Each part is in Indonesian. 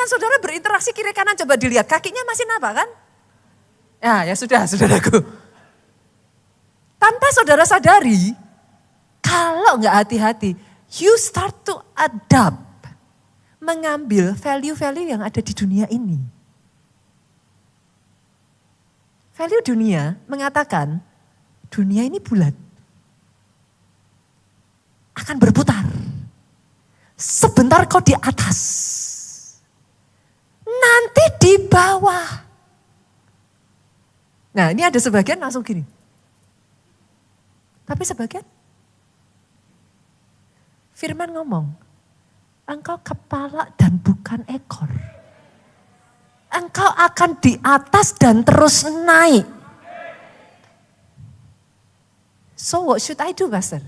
kan saudara berinteraksi kiri kanan, coba dilihat kakinya masih nampak kan? Ya sudah, saudaraku. Tanpa saudara sadari, kalau nggak hati-hati, you start to adapt, mengambil value-value yang ada di dunia ini. Value dunia mengatakan, dunia ini bulat, akan berputar. Sebentar kau di atas, nanti di bawah. Nah ini ada sebagian langsung gini. Tapi sebagian, Firman ngomong, engkau kepala dan bukan ekor. Engkau akan di atas dan terus naik. So what should I do, Pastor?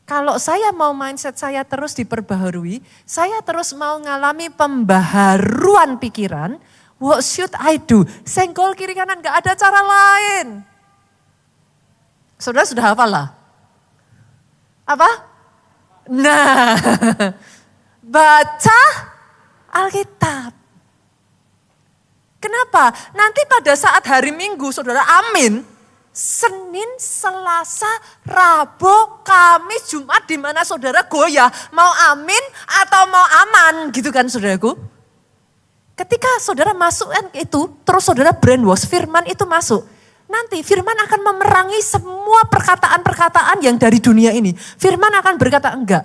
Kalau saya mau mindset saya terus diperbaharui, saya terus mau ngalami pembaharuan pikiran, what should I do? Senggol kiri kanan, gak ada cara lain. Saudara sudah hafal lah? Apa? Nah, baca Alkitab. Kenapa? Nanti pada saat hari Minggu, saudara, amin. Senin, Selasa, Rabu, Kamis, Jumat, di mana saudara goyah, mau amin atau mau aman, gitu kan saudaraku. Ketika saudara masukkan itu, terus saudara brainwash, firman itu masuk. Nanti firman akan memerangi semua perkataan-perkataan yang dari dunia ini. Firman akan berkata enggak,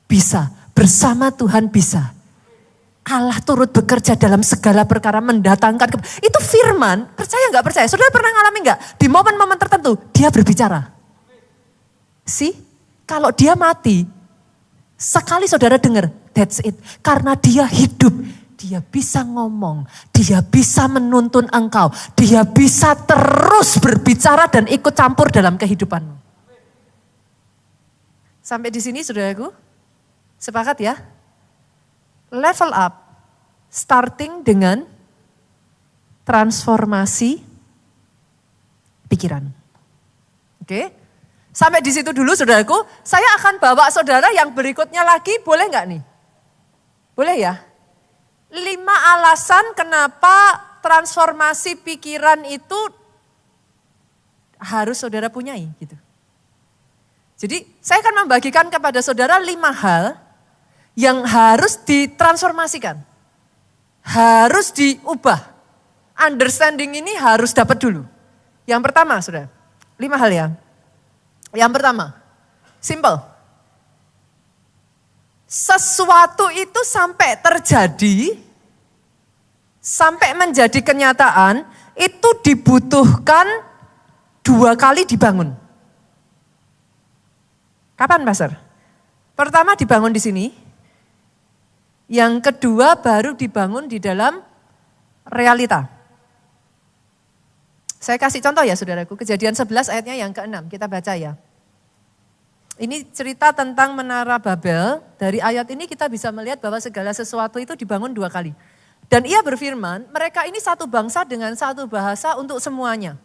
bisa, bersama Tuhan bisa. Allah turut bekerja dalam segala perkara mendatangkan. Itu firman, percaya nggak percaya? Saudara pernah ngalami nggak? Di momen-momen tertentu dia berbicara. Kalau dia mati, sekali saudara dengar, that's it. Karena dia hidup, dia bisa ngomong, dia bisa menuntun engkau, dia bisa terus berbicara dan ikut campur dalam kehidupanmu. Sampai di sini saudaraku, sepakat ya? Level up, starting dengan transformasi pikiran. Oke, sampai di situ dulu saudaraku. Saya akan bawa saudara yang berikutnya lagi, boleh nggak nih? Boleh ya? 5 alasan kenapa transformasi pikiran itu harus saudara punyai gitu. Jadi saya akan membagikan kepada saudara 5 hal yang harus ditransformasikan, harus diubah. Understanding ini harus dapat dulu. Yang pertama, saudara, 5 hal ya. Yang pertama, simple. Sesuatu itu sampai terjadi, sampai menjadi kenyataan, itu dibutuhkan 2 kali dibangun. Kapan, Pastor? Pertama dibangun di sini. Yang kedua baru dibangun di dalam realita. Saya kasih contoh ya saudaraku, Kejadian 11 ayatnya yang ke-6, kita baca ya. Ini cerita tentang Menara Babel, dari ayat ini kita bisa melihat bahwa segala sesuatu itu dibangun 2 kali. Dan ia berfirman, mereka ini satu bangsa dengan satu bahasa untuk semuanya.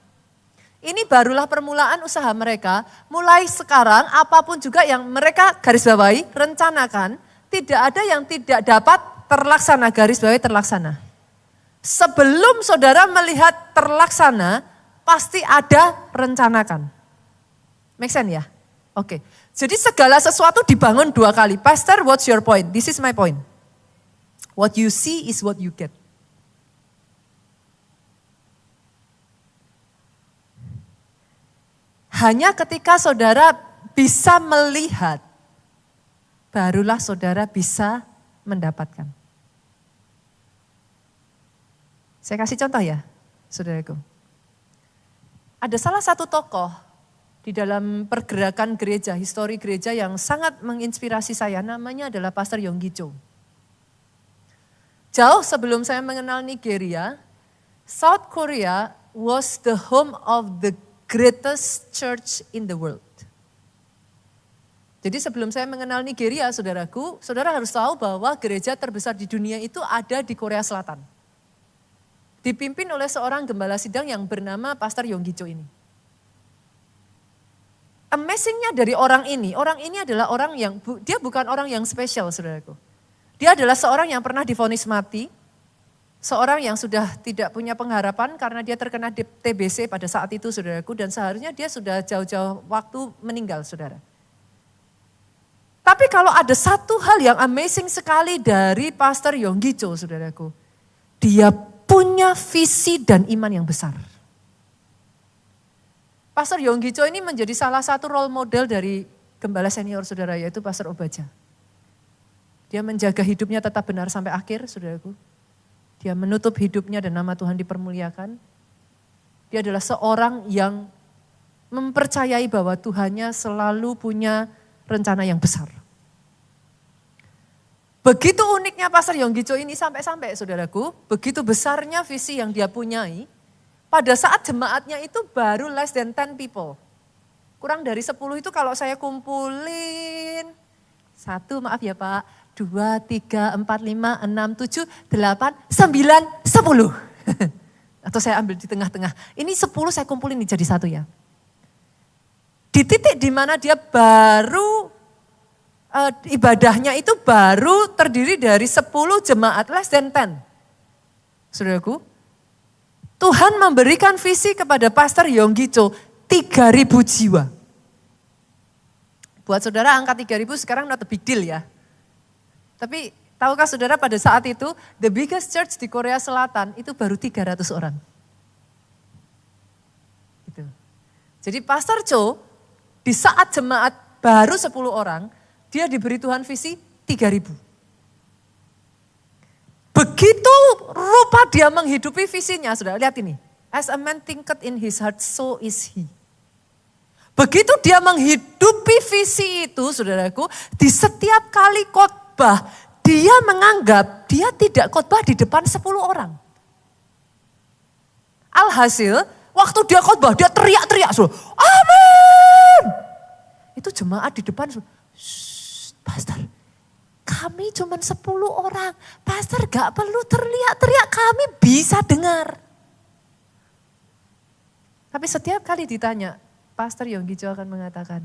Ini barulah permulaan usaha mereka, mulai sekarang apapun juga yang mereka garis bawahi, rencanakan, tidak ada yang tidak dapat terlaksana, garis bawahi terlaksana. Sebelum saudara melihat terlaksana, pasti ada rencanakan. Make sense ya? Oke. Jadi segala sesuatu dibangun 2 kali. Pastor, what's your point? This is my point. What you see is what you get. Hanya ketika saudara bisa melihat, barulah saudara bisa mendapatkan. Saya kasih contoh ya, saudaraku. Ada salah satu tokoh di dalam pergerakan gereja, histori gereja yang sangat menginspirasi saya, namanya adalah Pastor Yonggi Cho. Jauh sebelum saya mengenal Nigeria, South Korea was the home of the greatest church in the world. Jadi sebelum saya mengenal Nigeria, saudaraku, saudara harus tahu bahwa gereja terbesar di dunia itu ada di Korea Selatan. Dipimpin oleh seorang gembala sidang yang bernama Pastor Yonggi Cho ini. Amazingnya dari orang ini adalah orang yang, dia bukan orang yang spesial saudaraku. Dia adalah seorang yang pernah divonis mati, seorang yang sudah tidak punya pengharapan karena dia terkena TBC pada saat itu saudaraku, dan seharusnya dia sudah jauh-jauh waktu meninggal saudara. Tapi kalau ada satu hal yang amazing sekali dari Pastor Yonggi Cho saudaraku, dia punya visi dan iman yang besar. Pastor Yonggi Cho ini menjadi salah satu role model dari gembala senior saudara, yaitu Pastor Obaja. Dia menjaga hidupnya tetap benar sampai akhir saudaraku. Dia menutup hidupnya dan nama Tuhan dipermuliakan. Dia adalah seorang yang mempercayai bahwa Tuhannya selalu punya rencana yang besar. Begitu uniknya Pastor Yonggi Cho ini sampai-sampai saudaraku, begitu besarnya visi yang dia punyai, pada saat jemaatnya itu baru less than 10 people. Kurang dari 10 itu kalau saya kumpulin, 1 maaf ya Pak, 2, 3, 4, 5, 6, 7, 8, 9, 10. Atau saya ambil di tengah-tengah. Ini 10 saya kumpulin jadi 1 ya. Di titik di mana dia baru ibadahnya itu baru terdiri dari 10 jemaat less than 10. Saudaraku, Tuhan memberikan visi kepada Pastor Yonggi Cho 3.000 jiwa. Buat saudara angka 3.000 sekarang not a big deal ya. Tapi tahukah saudara pada saat itu the biggest church di Korea Selatan itu baru 300 orang. Gitu. Jadi Pastor Cho di saat jemaat baru 10 orang, dia diberi Tuhan visi 3.000. Begitu rupa dia menghidupi visinya, saudara lihat ini. As a man thinketh in his heart, so is he. Begitu dia menghidupi visi itu, saudaraku, di setiap kali khotbah, dia menganggap dia tidak khotbah di depan 10 orang. Alhasil, waktu dia khotbah, dia teriak-teriak, saudara. Amin! Itu jemaat di depan, Pastor, kami cuma 10 orang. Pastor gak perlu teriak-teriak, kami bisa dengar. Tapi setiap kali ditanya, Pastor Yonggi Cho akan mengatakan,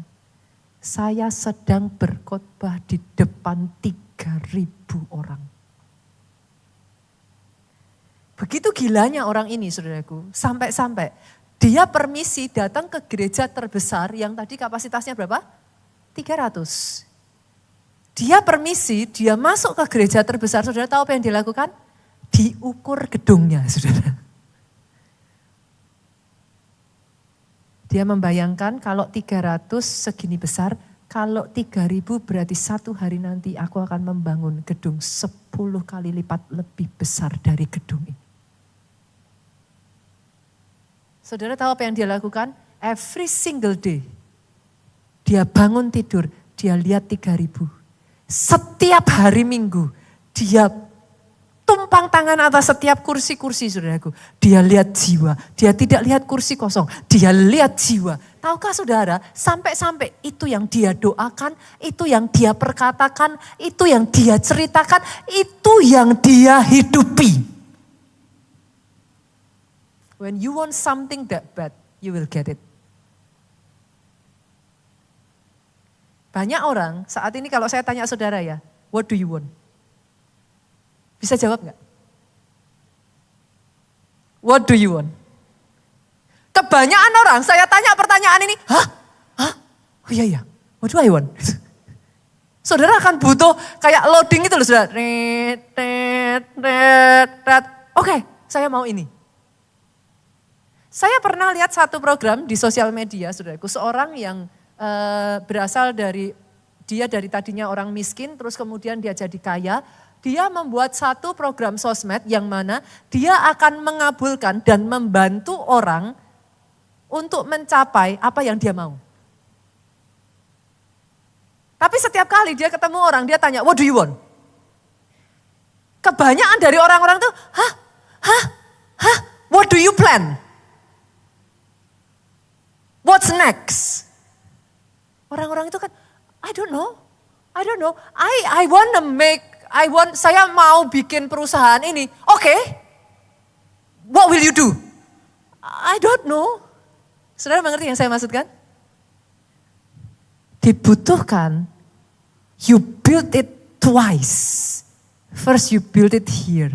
saya sedang berkhotbah di depan 3.000 orang. Begitu gilanya orang ini saudaraku, sampai-sampai dia permisi datang ke gereja terbesar yang tadi kapasitasnya berapa? 300. Dia permisi, dia masuk ke gereja terbesar, saudara tahu apa yang dilakukan? Diukur gedungnya, saudara. Dia membayangkan kalau 300 segini besar, kalau 3.000 berarti 1 hari nanti aku akan membangun gedung 10 kali lipat lebih besar dari gedung ini. Saudara tahu apa yang dia lakukan? Every single day, dia bangun tidur, dia lihat 3.000. Setiap hari Minggu, dia tumpang tangan atas setiap kursi-kursi saudaraku. Dia lihat jiwa, dia tidak lihat kursi kosong, dia lihat jiwa. Tahukah saudara, sampai-sampai itu yang dia doakan, itu yang dia perkatakan, itu yang dia ceritakan, itu yang dia hidupi. When you want something that bad, you will get it. Banyak orang saat ini kalau saya tanya saudara ya, what do you want? Bisa jawab gak? What do you want? Kebanyakan orang saya tanya pertanyaan ini, hah? Oh iya, what do I want? Saudara akan butuh kayak loading itu loh saudara. Oke, saya mau ini. Saya pernah lihat satu program di sosial media saudaraku, seorang yang berasal dari, dia dari tadinya orang miskin, terus kemudian dia jadi kaya. Dia membuat satu program sosmed yang mana dia akan mengabulkan dan membantu orang untuk mencapai apa yang dia mau. Tapi setiap kali dia ketemu orang, dia tanya, what do you want? Kebanyakan dari orang-orang tuh, what do you plan? What's next? Orang-orang itu kan, I don't know. Saya mau bikin perusahaan ini. Oke. What will you do? I don't know. Saudara mengerti yang saya maksudkan? Dibutuhkan, you build it twice. First you build it here.